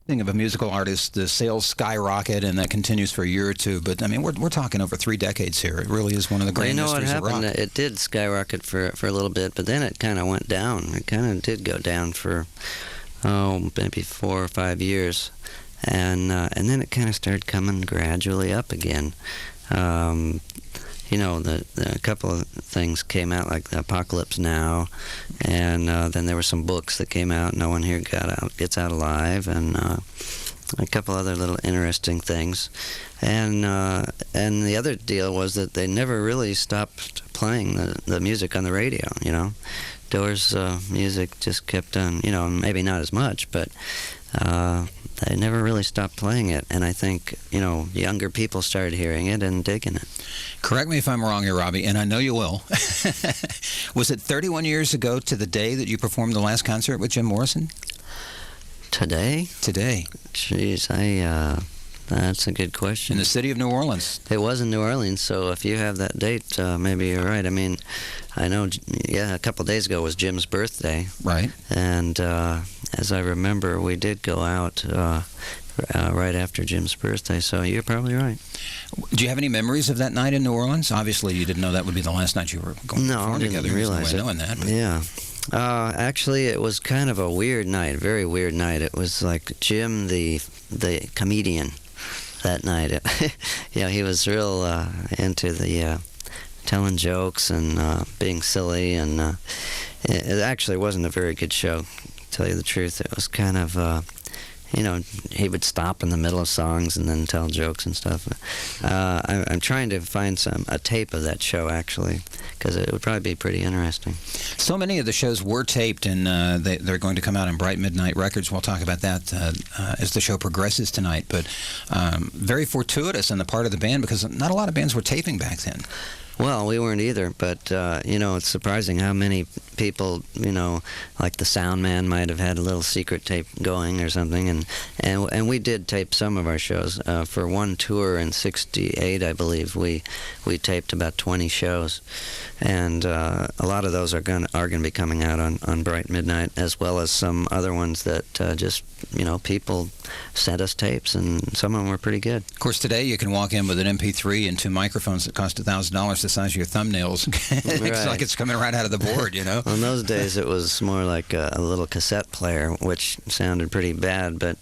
Of a musical artist, the sales skyrocket, and that continues for a year or two. But I mean, we're talking over 3 decades here. It really is one of the great mysteries of rock. What happened? It did skyrocket for a little bit, but then it kind of went down. It kind of did go down for maybe 4 or 5 years, and then it kind of started coming gradually up again. A couple of things came out, like the Apocalypse Now, and then there were some books that came out, No One Here Gets Out Alive, and a couple other little interesting things. And the other deal was that they never really stopped playing the music on the radio, Doors music just kept on, maybe not as much, but they never really stopped playing it, and I think, younger people started hearing it and digging it. Correct me if I'm wrong here, Robby, and I know you will. Was it 31 years ago to the day that you performed the last concert with Jim Morrison? Today? Today. Jeez, that's a good question. In the city of New Orleans. It was in New Orleans, so if you have that date, maybe you're right. I mean, I know, a couple of days ago was Jim's birthday. Right. And as I remember, we did go out right after Jim's birthday, so you're probably right. Do you have any memories of that night in New Orleans? Obviously, you didn't know that would be the last night you were going to perform together. No, I didn't realize it. Knowing that, but. Yeah. Actually, it was kind of a weird night, a very weird night. It was like Jim, the comedian, that night. He was real into the telling jokes and being silly, and it actually wasn't a very good show, to tell you the truth. It was kind of, he would stop in the middle of songs and then tell jokes and stuff. I'm trying to find a tape of that show, actually, because it would probably be pretty interesting. So many of the shows were taped, and they're going to come out on Bright Midnight Records. We'll talk about that as the show progresses tonight. But very fortuitous on the part of the band, because not a lot of bands were taping back then. Well, we weren't either, but, it's surprising how many people, like the sound man might have had a little secret tape going or something, and we did tape some of our shows. For one tour in '68, I believe, we taped about 20 shows, and a lot of those are going to be coming out on Bright Midnight, as well as some other ones that just, people sent us tapes, and some of them were pretty good. Of course, today you can walk in with an MP3 and 2 microphones that cost $1,000 the size of your thumbnails. It's like it's coming right out of the board, Well, in those days, it was more like a little cassette player, which sounded pretty bad, but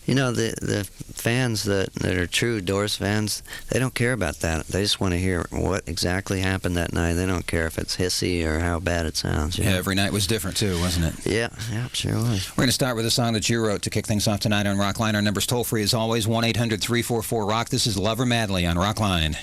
the fans that are true Doors fans, they don't care about that. They just want to hear what exactly happened that night. They don't care if it's hissy or how bad it sounds. Yeah, every night was different too, wasn't it? Yeah, sure was. We're going to start with a song that you wrote to kick things off tonight on Rockline. Our number's toll free as always, 1-800-344-ROCK. This is Lover Madly on Rockline.